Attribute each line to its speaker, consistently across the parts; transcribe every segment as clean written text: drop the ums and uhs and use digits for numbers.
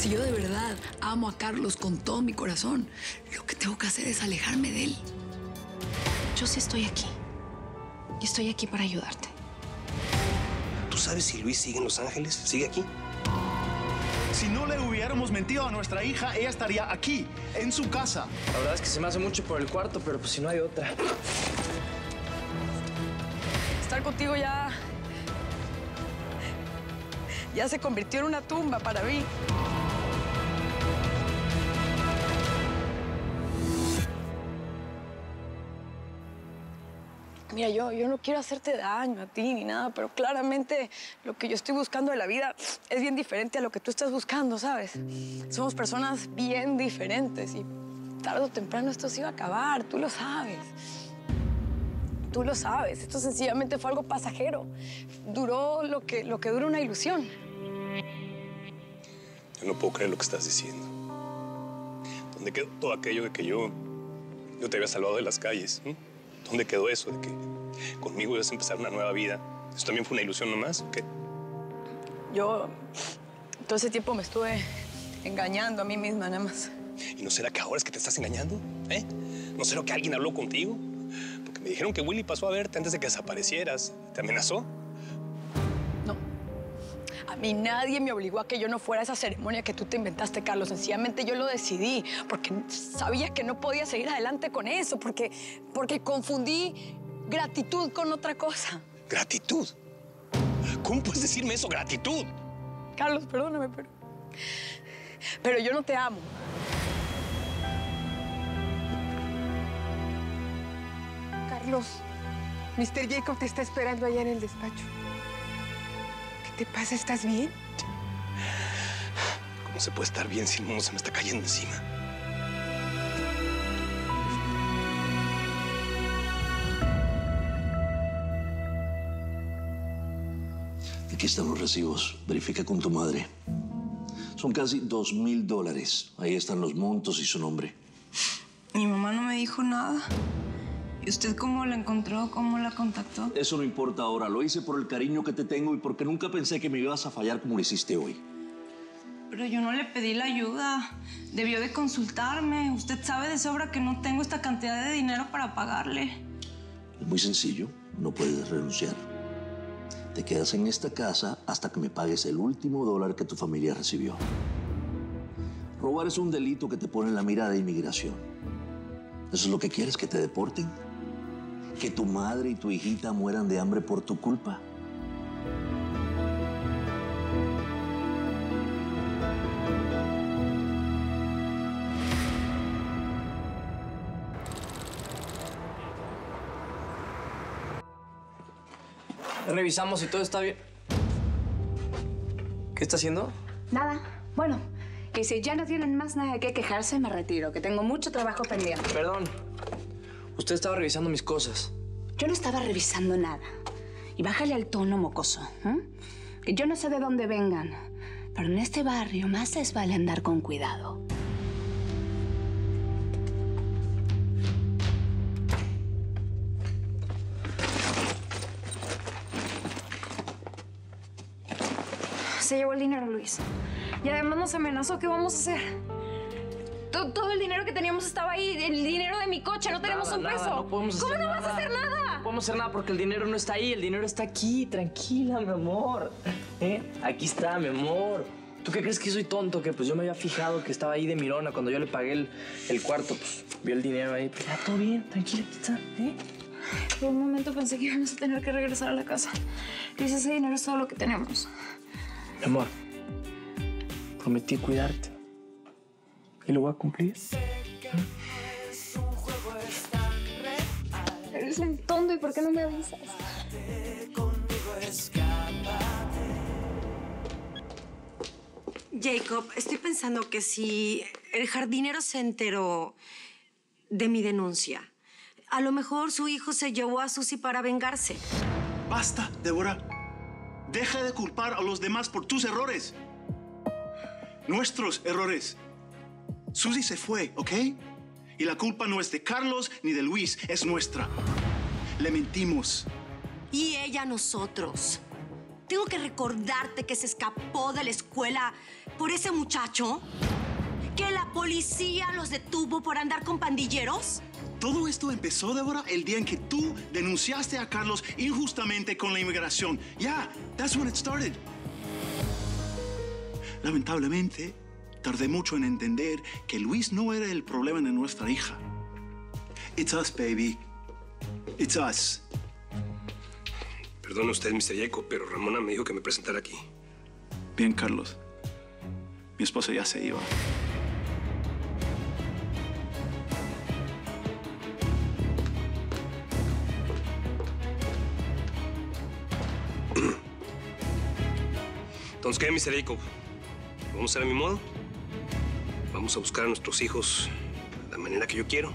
Speaker 1: Si yo de verdad amo a Carlos con todo mi corazón, lo que tengo que hacer es alejarme de él.
Speaker 2: Yo sí estoy aquí. Y estoy aquí para ayudarte.
Speaker 3: ¿Tú sabes si Luis sigue en Los Ángeles? ¿Sigue aquí?
Speaker 4: Si no le hubiéramos mentido a nuestra hija, ella estaría aquí, en su casa.
Speaker 5: La verdad es que se me hace mucho por el cuarto, pero pues si no hay otra.
Speaker 1: Estar contigo ya se convirtió en una tumba para mí. Mira, yo no quiero hacerte daño a ti ni nada, pero claramente lo que yo estoy buscando de la vida es bien diferente a lo que tú estás buscando, ¿sabes? Somos personas bien diferentes y tarde o temprano esto se iba a acabar, tú lo sabes. Tú lo sabes, esto sencillamente fue algo pasajero. Duró lo que dura una ilusión.
Speaker 3: Yo no puedo creer lo que estás diciendo. ¿Dónde quedó todo aquello de que yo te había salvado de las calles? ¿Dónde quedó eso de que conmigo ibas a empezar una nueva vida? ¿Eso también fue una ilusión nomás o qué?
Speaker 1: Yo todo ese tiempo me estuve engañando a mí misma nada más.
Speaker 3: ¿Y no será que ahora es que te estás engañando? ¿No será que alguien habló contigo? Porque me dijeron que Willy pasó a verte antes de que desaparecieras. ¿Te amenazó?
Speaker 1: No. A mí nadie me obligó a que yo no fuera a esa ceremonia que tú te inventaste, Carlos. Sencillamente yo lo decidí porque sabía que no podía seguir adelante con eso, porque confundí gratitud con otra cosa.
Speaker 3: ¿Gratitud? ¿Cómo puedes decirme eso, gratitud?
Speaker 1: Carlos, perdóname, pero yo no te amo.
Speaker 6: Carlos, Mr. Jacob te está esperando allá en el despacho. ¿Qué te pasa? ¿Estás bien?
Speaker 3: ¿Cómo se puede estar bien si el mundo se me está cayendo encima?
Speaker 7: Aquí están los recibos. Verifica con tu madre. Son casi $2,000. Ahí están los montos y su nombre.
Speaker 2: Mi mamá no me dijo nada. ¿Y usted cómo la encontró? ¿Cómo la contactó?
Speaker 7: Eso no importa ahora. Lo hice por el cariño que te tengo y porque nunca pensé que me ibas a fallar como lo hiciste hoy.
Speaker 2: Pero yo no le pedí la ayuda. Debió de consultarme. Usted sabe de sobra que no tengo esta cantidad de dinero para pagarle.
Speaker 7: Es muy sencillo. No puedes renunciar. Te quedas en esta casa hasta que me pagues el último dólar que tu familia recibió. Robar es un delito que te pone en la mira de inmigración. ¿Eso es lo que quieres, que te deporten? ¿Que tu madre y tu hijita mueran de hambre por tu culpa?
Speaker 5: Revisamos si todo está bien. ¿Qué está haciendo?
Speaker 8: Nada. Bueno, que si ya no tienen más nada que quejarse, me retiro, que tengo mucho trabajo pendiente.
Speaker 5: Perdón. Usted estaba revisando mis cosas.
Speaker 8: Yo no estaba revisando nada. Y bájale al tono, mocoso. Que yo no sé de dónde vengan, pero en este barrio más les vale andar con cuidado.
Speaker 9: Se llevó el dinero, Luis. Y además nos amenazó. ¿Qué vamos a hacer? Todo el dinero que teníamos estaba ahí. El dinero de mi coche. No tenemos un peso.
Speaker 5: No podemos hacer
Speaker 9: ¿Cómo no
Speaker 5: nada.
Speaker 9: vas a hacer nada?
Speaker 5: No podemos hacer nada porque el dinero no está ahí. El dinero está aquí. Tranquila, mi amor. Aquí está, mi amor. ¿Tú qué crees que soy tonto? Que pues yo me había fijado que estaba ahí de mirona cuando yo le pagué el cuarto. Pues vi el dinero ahí. Pues ya, todo bien. Tranquila, aquí está.
Speaker 9: Por un momento pensé que íbamos a tener que regresar a la casa. Luis, ese dinero es todo lo que tenemos.
Speaker 5: Mi amor, prometí cuidarte. ¿Y lo voy a cumplir?
Speaker 9: Eres un tonto. ¿Y por qué no me avisas?
Speaker 10: Jacob, estoy pensando que si el jardinero se enteró de mi denuncia, a lo mejor su hijo se llevó a Susie para vengarse.
Speaker 4: Basta, Débora. Deja de culpar a los demás por tus errores. Nuestros errores. Susie se fue, ¿ok? Y la culpa no es de Carlos ni de Luis, es nuestra. Le mentimos.
Speaker 10: Y ella a nosotros. tengo que recordarte que se escapó de la escuela por ese muchacho, que la policía los detuvo por andar con pandilleros.
Speaker 4: Todo esto empezó, Débora, el día en que tú denunciaste a Carlos injustamente con la inmigración. Yeah, that's when it started. Lamentablemente, tardé mucho en entender que Luis no era el problema de nuestra hija. It's us, baby. It's us.
Speaker 3: Perdone usted, Mr. Jacob, pero Ramona me dijo que me presentara aquí.
Speaker 4: Bien, Carlos. Mi esposa ya se iba.
Speaker 3: Entonces, ¿qué, Mr. Jacob? ¿Vamos a hacer a mi modo? ¿Vamos a buscar a nuestros hijos de la manera que yo quiero?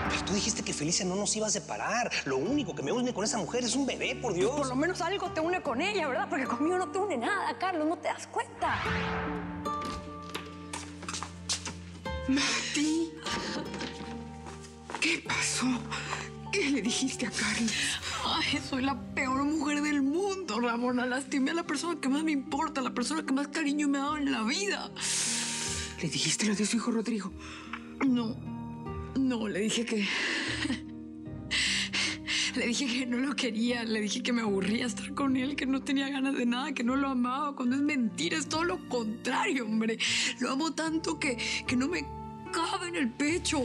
Speaker 11: Pero tú dijiste que Felicia no nos iba a separar. Lo único que me une con esa mujer es un bebé, por Dios.
Speaker 1: Por lo menos algo te une con ella, ¿verdad? Porque conmigo no te une nada, Carlos, no te das cuenta.
Speaker 6: Mati, ¿qué pasó? ¿Qué le dijiste a Carlos?
Speaker 1: Ay, soy la peor mujer del mundo, Ramona. Lastimé a la persona que más me importa, la persona que más cariño me ha dado en la vida.
Speaker 6: ¿Le dijiste lo de su hijo Rodrigo?
Speaker 1: No, le dije que... Le dije que no lo quería, le dije que me aburría estar con él, que no tenía ganas de nada, que no lo amaba, cuando es mentira, es todo lo contrario, hombre. Lo amo tanto que no me cabe en el pecho.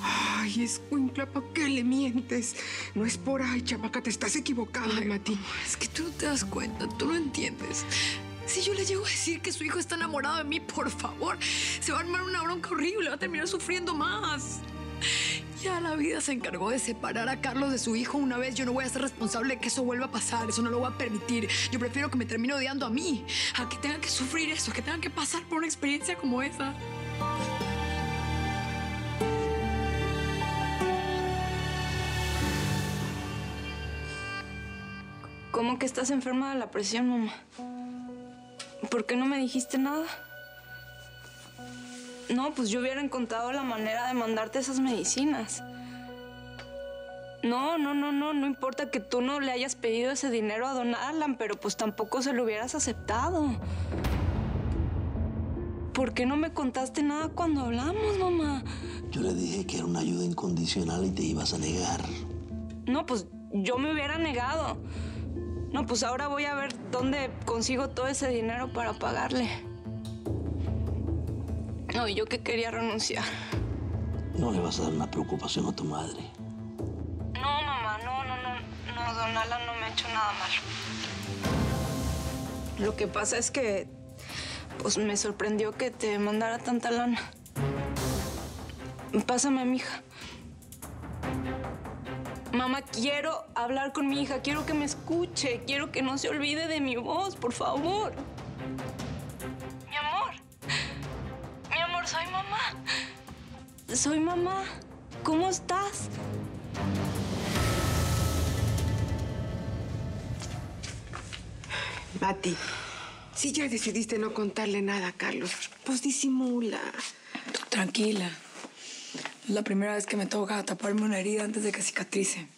Speaker 6: Ay, escuincla, ¿para qué le mientes? No es por ahí, chamaca, te estás equivocando, Mati.
Speaker 1: Es que tú no te das cuenta, tú no entiendes. Si yo le llego a decir que su hijo está enamorado de mí, por favor, se va a armar una bronca horrible, va a terminar sufriendo más. Ya la vida se encargó de separar a Carlos de su hijo una vez. Yo no voy a ser responsable de que eso vuelva a pasar. Eso no lo voy a permitir. Yo prefiero que me termine odiando a mí, a que tengan que sufrir eso, que tengan que pasar por una experiencia como esa.
Speaker 2: ¿Cómo que estás enferma de la presión, mamá? ¿Por qué no me dijiste nada? No, pues yo hubiera encontrado la manera de mandarte esas medicinas. No importa que tú no le hayas pedido ese dinero a don Alan, pero pues tampoco se lo hubieras aceptado. ¿Por qué no me contaste nada cuando hablamos, mamá?
Speaker 7: Yo le dije que era una ayuda incondicional y te ibas a negar.
Speaker 2: No, pues yo me hubiera negado. No, pues ahora voy a ver dónde consigo todo ese dinero para pagarle. No, yo que quería renunciar.
Speaker 7: No le vas a dar una preocupación a tu madre.
Speaker 2: No, mamá, no, don Alan no me ha hecho nada malo. Lo que pasa es que, pues me sorprendió que te mandara tanta lana. Pásame a mi hija. Mamá, quiero hablar con mi hija, quiero que me escuche, quiero que no se olvide de mi voz, por favor. Mi amor, soy mamá. Soy mamá. ¿Cómo estás?
Speaker 6: Mati, si ya decidiste no contarle nada a Carlos, pues disimula.
Speaker 1: Tú tranquila. Es la primera vez que me toca taparme una herida antes de que cicatrice.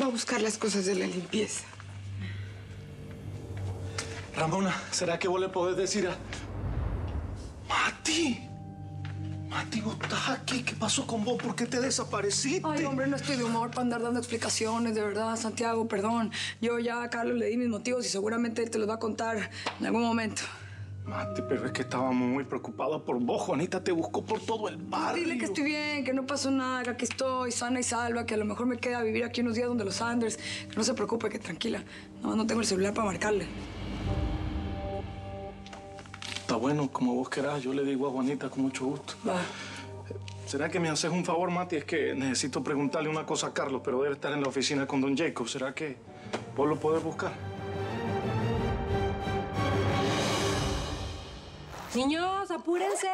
Speaker 6: Va a buscar las cosas de la limpieza.
Speaker 4: Ramona, ¿será que vos le podés decir a... Mati, vos estás aquí. ¿Qué pasó con vos? ¿Por qué te desapareciste?
Speaker 1: Ay, hombre, no estoy de humor para andar dando explicaciones, de verdad, Santiago, perdón. Yo ya a Carlos le di mis motivos y seguramente él te los va a contar en algún momento.
Speaker 4: Mati, pero es que estábamos muy preocupados por vos. Juanita te buscó por todo el barrio.
Speaker 1: Dile que estoy bien, que no pasó nada, que aquí estoy sana y salva, que a lo mejor me queda vivir aquí unos días donde los Sanders. Que no se preocupe, que tranquila. No tengo el celular para marcarle.
Speaker 4: Está bueno, como vos querás. Yo le digo a Juanita con mucho gusto.
Speaker 1: Va.
Speaker 4: ¿Será que me haces un favor, Mati? Es que necesito preguntarle una cosa a Carlos, pero debe estar en la oficina con don Jacob. ¿Será que vos lo podés buscar?
Speaker 10: Niños, apúrense,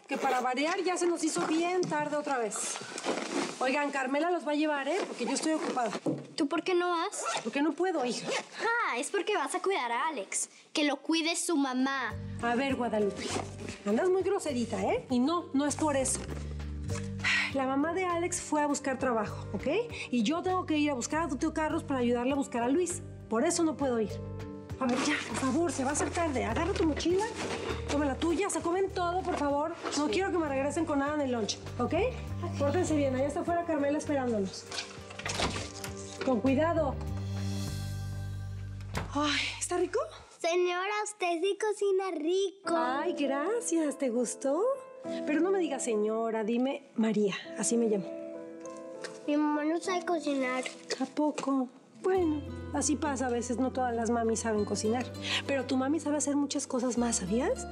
Speaker 10: que para variar ya se nos hizo bien tarde otra vez. Oigan, Carmela los va a llevar, ¿eh? Porque yo estoy ocupada.
Speaker 12: ¿Tú por qué no vas?
Speaker 10: Porque no puedo, hija.
Speaker 12: Ah, es porque vas a cuidar a Alex. Que lo cuide su mamá.
Speaker 10: A ver, Guadalupe, andas muy groserita, ¿eh? Y no es por eso. La mamá de Alex fue a buscar trabajo, ¿ok? Y yo tengo que ir a buscar a tu tío Carlos para ayudarle a buscar a Luis. Por eso no puedo ir. A ver, ya, por favor, se va a hacer tarde. Agarra tu mochila, toma la tuya, se comen todo, por favor. No quiero que me regresen con nada en el lunch, ¿ok? Pórtense bien, allá está afuera Carmela esperándonos. Con cuidado. Ay, ¿está rico?
Speaker 12: Señora, usted sí cocina rico.
Speaker 10: Ay, gracias. ¿Te gustó? Pero no me digas señora, dime María. Así me llamo.
Speaker 12: Mi mamá no sabe cocinar.
Speaker 10: ¿A poco? Bueno, así pasa a veces. No todas las mamis saben cocinar. Pero tu mami sabe hacer muchas cosas más, ¿sabías?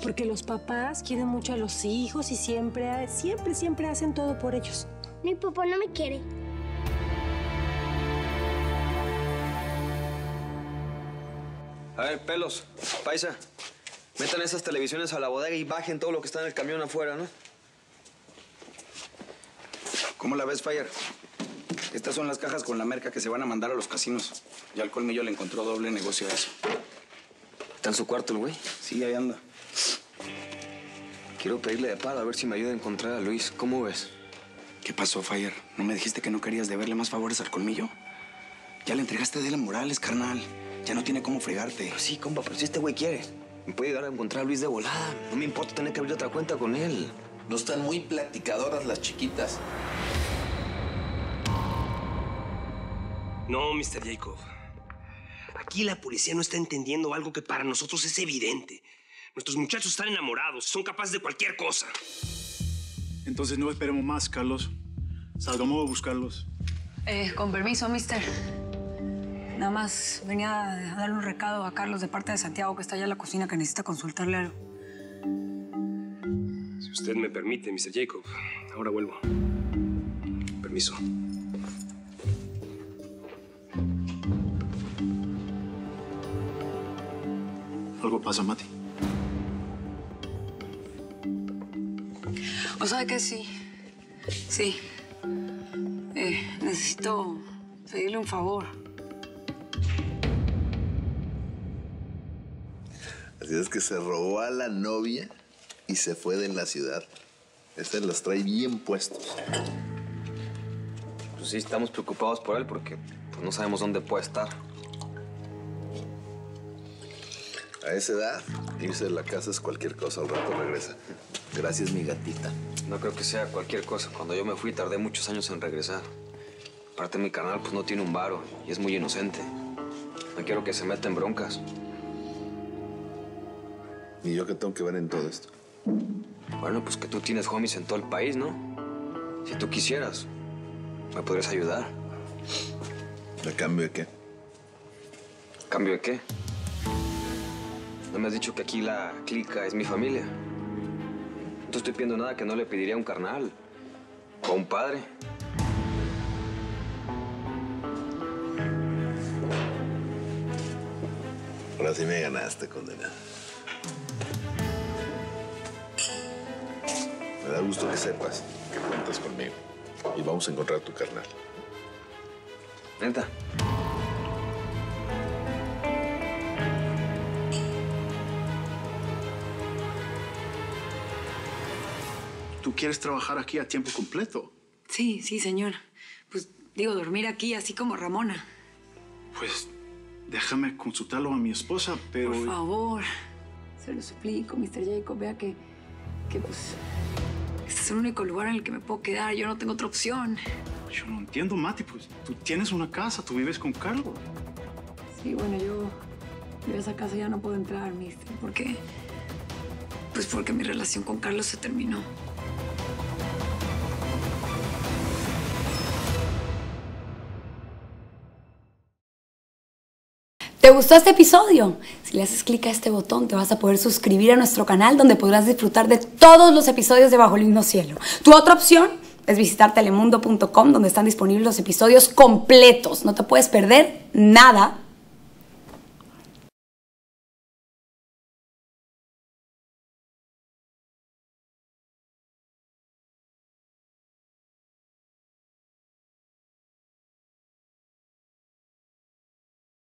Speaker 10: Porque los papás quieren mucho a los hijos y siempre hacen todo por ellos.
Speaker 12: Mi papá no me quiere.
Speaker 13: A ver, pelos, paisa, metan esas televisiones a la bodega y bajen todo lo que está en el camión afuera, ¿no?
Speaker 14: ¿Cómo la ves, Fire? Estas son las cajas con la merca que se van a mandar a los casinos. Ya el Colmillo le encontró doble negocio a eso.
Speaker 13: ¿Está en su cuarto el güey?
Speaker 14: Sí, ahí anda.
Speaker 13: Quiero pedirle de paro a ver si me ayuda a encontrar a Luis. ¿Cómo ves?
Speaker 14: ¿Qué pasó, Fire? ¿No me dijiste que no querías deberle más favores al Colmillo? Ya le entregaste a Dylan Morales, carnal. Ya no tiene cómo fregarte.
Speaker 13: Pero sí, compa, pero si este güey quiere, me puede ayudar a encontrar a Luis de volada. No me importa tener que abrir otra cuenta con él.
Speaker 7: No están muy platicadoras las chiquitas.
Speaker 11: No, Mr. Jacob. Aquí la policía no está entendiendo algo que para nosotros es evidente. Nuestros muchachos están enamorados, son capaces de cualquier cosa.
Speaker 4: Entonces no esperemos más, Carlos. Salgamos a buscarlos.
Speaker 1: Con permiso, mister. Nada más venía a darle un recado a Carlos de parte de Santiago, que está allá en la cocina, que necesita consultarle algo.
Speaker 3: Si usted me permite, Mr. Jacob, ahora vuelvo. Permiso.
Speaker 4: Algo pasa, Mati.
Speaker 1: ¿O sabe qué? Sí. Sí. Necesito pedirle un favor.
Speaker 15: Así es que se robó a la novia y se fue de la ciudad. Este los trae bien puestos.
Speaker 13: Pues sí, estamos preocupados por él porque pues, no sabemos dónde puede estar.
Speaker 15: A esa edad, irse de la casa es cualquier cosa. Al rato regresa. Gracias, mi gatita.
Speaker 13: No creo que sea cualquier cosa. Cuando yo me fui, tardé muchos años en regresar. Aparte, mi carnal pues no tiene un varo y es muy inocente. No quiero que se meta en broncas.
Speaker 15: ¿Y yo qué tengo que ver en todo esto?
Speaker 13: Bueno, pues que tú tienes homies en todo el país, ¿no? Si tú quisieras, me podrías ayudar.
Speaker 15: ¿A cambio de qué?
Speaker 13: ¿A cambio de qué? No me has dicho que aquí la clica es mi familia. No te estoy pidiendo nada que no le pediría a un carnal o a un padre.
Speaker 15: Ahora sí me ganaste, condenado. Me da gusto que sepas que cuentas conmigo. Y vamos a encontrar a tu carnal.
Speaker 13: ¿Neta?
Speaker 4: ¿Tú quieres trabajar aquí a tiempo completo?
Speaker 1: Sí, sí, señor. Pues, digo, dormir aquí, así como Ramona.
Speaker 4: Pues, déjame consultarlo a mi esposa, pero...
Speaker 1: Por favor, se lo suplico, Mr. Jacob. Vea que pues, este es el único lugar en el que me puedo quedar. Yo no tengo otra opción.
Speaker 4: Yo no entiendo, Mati. Pues, tú tienes una casa, tú vives con Carlos.
Speaker 1: Sí, bueno, yo a esa casa ya no puedo entrar, mister. ¿Por qué? Pues porque mi relación con Carlos se terminó.
Speaker 16: ¿Te gustó este episodio? Si le haces clic a este botón te vas a poder suscribir a nuestro canal donde podrás disfrutar de todos los episodios de Bajo el Mismo Cielo. Tu otra opción es visitar telemundo.com donde están disponibles los episodios completos. No te puedes perder nada